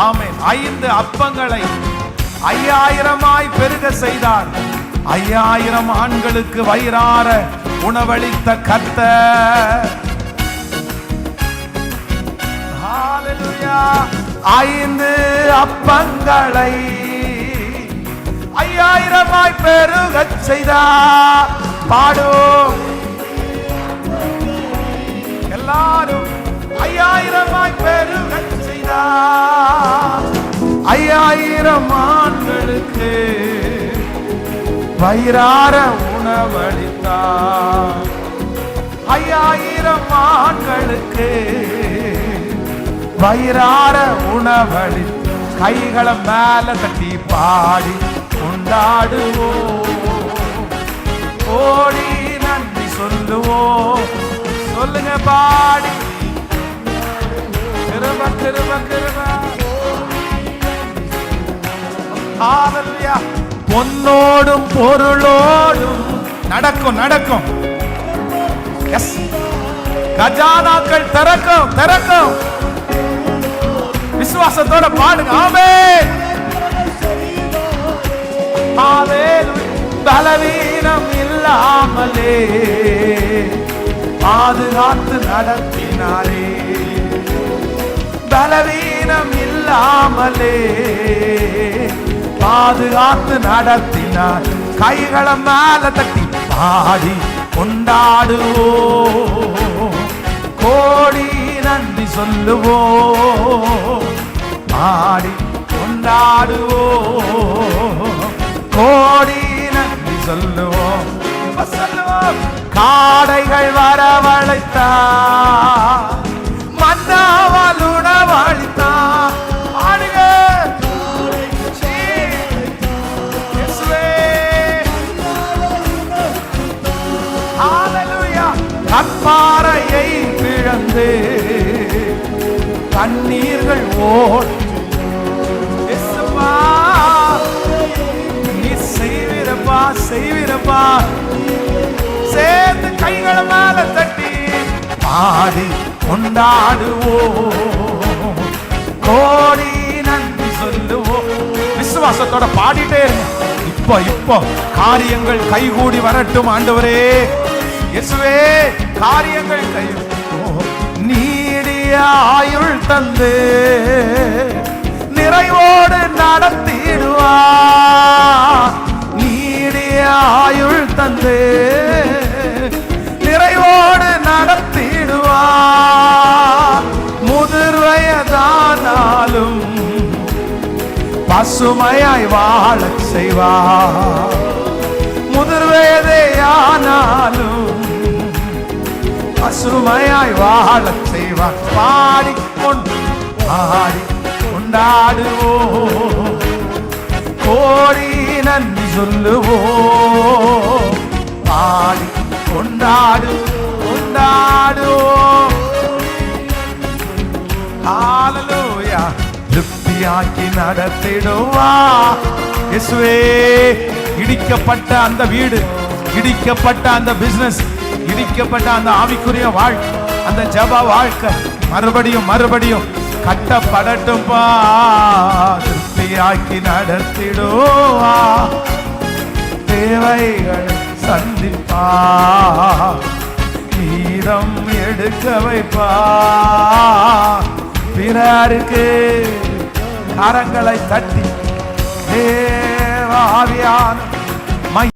ஆமென். 5 அப்பங்களை 5000 பெருக செய்தார். 5000 ஆண்களுக்கு வயிறார உணவளித்த கர்த்தர். ஹalleluya. 5 அப்பங்களை 5000 பெருக செய்தார். பாடும் எல்லாரும் 5000 பெருக செய்தார். 5000 ஆண்களுக்கு வயிறார உணவளித்தார். 5000 ஆண்களுக்கு வயிறார உணவளித்தார். கைகளை மேல தட்டி பாடி கொண்டாடுவோம், ஓடி நன்றி சொல்லுவோம். சொல்லுங்க பாடி கிருப கிருப கிருப. ஹalleluya. பொன்னோடும் பொருளோடும் நடக்கும் நடக்கும். எஸ், கஜானாக்கள் திறக்கும் திறக்கும். விசுவாசத்தோட பாடுங்க. ஆமென். ஹalleluya. பலவீனம் இல்லாமலே பாதுகாத்து நடத்தினாரே, பலவீனம் இல்லாமலே பாதுகாத்து நடத்தினார். கைகளை மேல தட்டி பாடி கொண்டாடுவோம், கோடி நன்றி சொல்லுவோம். பாடி கொண்டாடுவோம், கோடி நன்றி சொல்லுவோம். சொல்லுவோம். காடைகள் வரவழைத்தார், மன்னாவால் உணவளித்தார். ஆடுங்க. ஹalleluya. கற்பாறையை பிளந்து கண்ணீர்கள் ஓடி நீ செய்விரப்பா செய்விரப்பா. சேர்ந்து கைகளை மேல தட்டி பாடி கொண்டாடுவோம், கோடி நன்றி சொல்லுவோம். விசுவாசத்தோட பாடிட்டே இருங்க. இப்போ காரியங்கள் கைகூடி வரட்டும். ஆண்டவரே இயேசுவே, காரியங்கள் கை நீடிய ஆயுள் தந்து நிறைவோடு நடத்திடுவார். நீடிய ஆயுள் தந்து நிறைவோடு நடத்திடுவார். முதிர் வயதானாலும் பசுமையாய் வாழச் செய்வார். முதிர் வயதேயானாலும் பசுமையாய் வாழச் செய்வார். பாடி கொண்டாடுவோம், கோடி நன்றி சொல்லுவோம். பாடி கொண்டாடுவோம். ஹalleluya. திருப்தியாக்கி நடத்திடுவா இயேசுவே. இடிக்கப்பட்ட அந்த வீடு, இடிக்கப்பட்ட அந்த பிசினஸ், இடிக்கப்பட்ட அந்த ஆவிக்குரிய வாழ்க்கை, அந்த ஜெப வாழ்க்கை மறுபடியும் கட்டப்படட்டும்பா. திருப்தியாக்கி நடத்திடுவா, தேவைகளை சந்திப்பா, நீதம் எடுக்க வைப்பா. பிறருக்கு கரங்களை தட்டி தேவாவியான